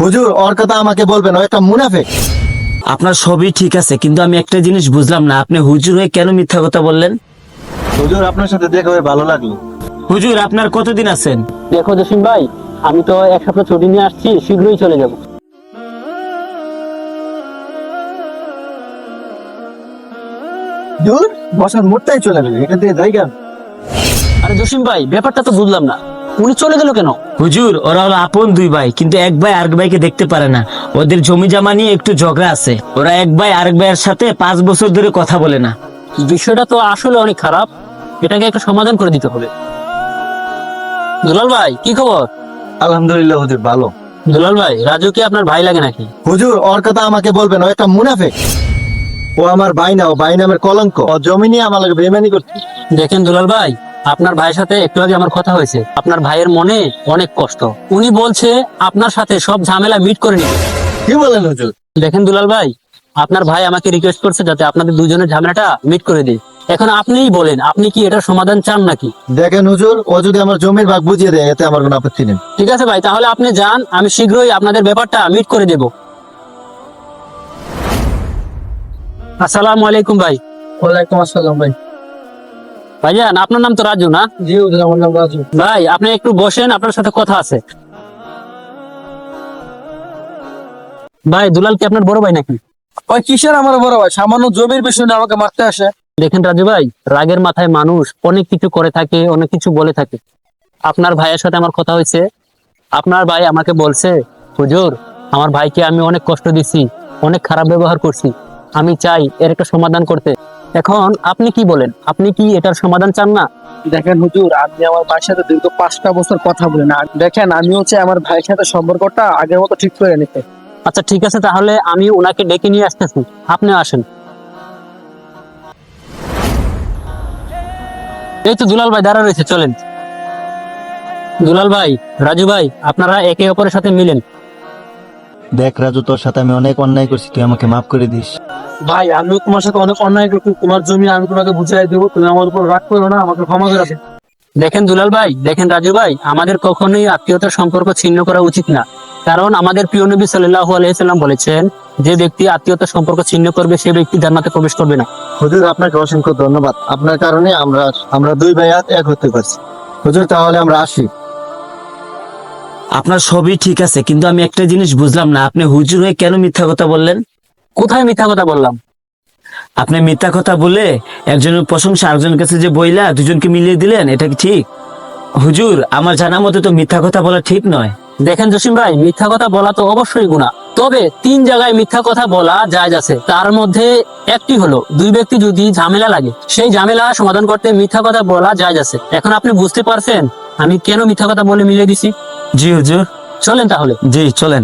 হুজুর ওর কথা আমাকে বলবেন, ও একটা মুনাফিক। আপনার সবই ঠিক আছে, কিন্তু আমি একটা জিনিস বুঝলাম না, আপনি হুজুর হয়ে কেন মিথ্যা কথা বললেন? হুজুর আপনার সাথে দেখা হয়ে ভালো লাগলো। হুজুর আপনার কতদিন আছেন? দেখো জসিম ভাই, আমি তো এক সপ্তাহ ছুটি নিয়ে আসছি, শীঘ্রই চলে যাব। হুজুর বসার মোড়টাই চলে গেল, এটা দিয়ে জায়গা। আরে জসিম ভাই, ব্যাপারটা তো বুঝলাম না, উনি চলে গেল কেন? হুজুর ওরা হলো আপন দুই ভাই, কিন্তু এক ভাই আরেক ভাইকে দেখতে পারে না। ওদের জমি জমা নিয়ে একটু ঝগড়া আছে। ওরা এক ভাই আরেক ভাইয়ের সাথে 5 বছর ধরে কথা বলে না। বিষয়টা তো আসলে অনেক খারাপ, এটাকে একটা সমাধান করে দিতে হবে। দুলাল ভাই, কি খবর? আলহামদুলিল্লাহ হুজুর ভালো। দুলাল ভাই, রাজু কি আপনার ভাই লাগে নাকি? হুজুর ওর কথা আমাকে বলবেন, ও একটা মুনাফিক। ও আমার ভাই না, ও ভাই নামের কলঙ্ক। ও জমি নিয়ে আমার লাগে বেইমানি করছে। দেখেন দুলাল ভাই, আপনার ভাইয়ের সাথে একটু আগে আমার কথা হয়েছে। আপনার ভাইয়ের মনে অনেক কষ্ট, উনি বলছে আপনার সাথে সব ঝামেলা মিট করে নিতে। কি বলেন হুজুর? দেখেন দুলাল ভাই, আপনার ভাই আমাকে রিকোয়েস্ট করছে যাতে আপনাদের দুজনের ঝামেলাটা মিট করে দিই। এখন আপনিই বলেন, আপনি কি এটার সমাধান চান নাকি? দেখেন হুজুর, ও যদি আমার জমির ভাগ বুঝিয়ে দেয় এতে আমার কোনো আপত্তি নেই। ঠিক আছে ভাই, তাহলে আপনি যান, আমি শীঘ্রই আপনাদের ব্যাপারটা মিট করে দেব। আসসালামু আলাইকুম ভাই। ওয়ালাইকুম আসসালাম ভাই। ভাইজান, আপনার নাম তো রাজু না? জি হুজুর, আমার নাম রাজু। ভাই আপনি একটু বসেন, আপনার সাথে কথা আছে। ভাই, দুলাল কি আপনার বড় ভাই নাকি? ওই কিসের আমার বড় ভাই, সামান্য জমির বিষয় নিয়ে আমাকে মারতে আসে। দেখেন রাজু ভাই, রাগের মাথায় মানুষ অনেক কিছু করে থাকে, অনেক কিছু বলে থাকে। আপনার ভাইয়ের সাথে আমার কথা হয়েছে, আপনার ভাই আমাকে বলছে, হুজুর আমার ভাইকে আমি অনেক কষ্ট দিছি, অনেক খারাপ ব্যবহার করছি, আমি চাই এর একটা সমাধান করতে। এখন আপনি কি বলেন, আপনি কি এটার সমাধান চান না? দেখেন হুজুর, আপনি আমার ভাইয়ের সাথে দীর্ঘ 5টা বছর কথা বলেন। আর দেখেন, আমি হচ্ছে আমার ভাইয়ের সাথে সম্পর্কটা আগের মতো ঠিক করে নিতে। আচ্ছা ঠিক আছে, তাহলে আমি ওনাকে ডেকে নিয়ে আসতেছি, আপনি আসেন। এই তো দুলাল ভাই দাঁড়া রয়েছে, চলেন। দুলাল ভাই, রাজু ভাই, আপনারা একে অপরের সাথে মিলেন। দেখ রাজু, তোর সাথে আমি অনেক অন্যায় করছি, তুই আমাকে মাফ করে দিস। ভাই, আমিও তোমার সাথে অনেক অন্যায় করছি, তোমার জমি আমি তোমাকে বুঝাই দেবো, তুমি আমার উপর রাগ করো না, আমাকে ক্ষমা করে দাও। দেখেন দুলাল ভাই, দেখেন রাজু ভাই, আমাদের কখনোই আত্মীয়তার সম্পর্ক ছিন্ন করা উচিত না। কারণ আমাদের প্রিয় নবী সাল্লাল্লাহু আলাইহি সাল্লাম বলেছেন, যে ব্যক্তি আত্মীয়তার সম্পর্ক ছিন্ন করবে সে ব্যক্তি জান্নাতে প্রবেশ করবে না। হুজুর আপনাকে অসংখ্য ধন্যবাদ, আপনার কারণে আমরা দুই ভাই এক হতে পারছি। হুজুর তাহলে আমরা আসি। আপনার সবই ঠিক আছে, কিন্তু আমি একটা জিনিস বুঝলাম না, আপনি হুজুর হয়ে কেন মিথ্যা কথা বললেন? কোথায় মিথ্যা কথা বললাম? আপনি মিথ্যা কথা বলে একজনের প্রশংসা আরেকজনের কাছে যে বইলা দুজনকে মিলিয়ে দিলেন, এটা কি ঠিক? হুজুর আমার জানা মতে তো মিথ্যা কথা বলা ঠিক নয়। দেখেন জসিম ভাই, মিথ্যা কথা বলা তো অবশ্যই গুনাহ, তবে 3 জায়গায় মিথ্যা কথা বলা জায়েজ আছে। তার মধ্যে একটি হলো, দুই ব্যক্তি যদি ঝামেলা লাগে, সেই ঝামেলা সমাধান করতে মিথ্যা কথা বলা জায়েজ আছে। এখন আপনি বুঝতে পারছেন আমি কেন মিথ্যা কথা বলে মিলিয়ে দিছি? জি হুজুর। চলেন তাহলে। জি চলেন।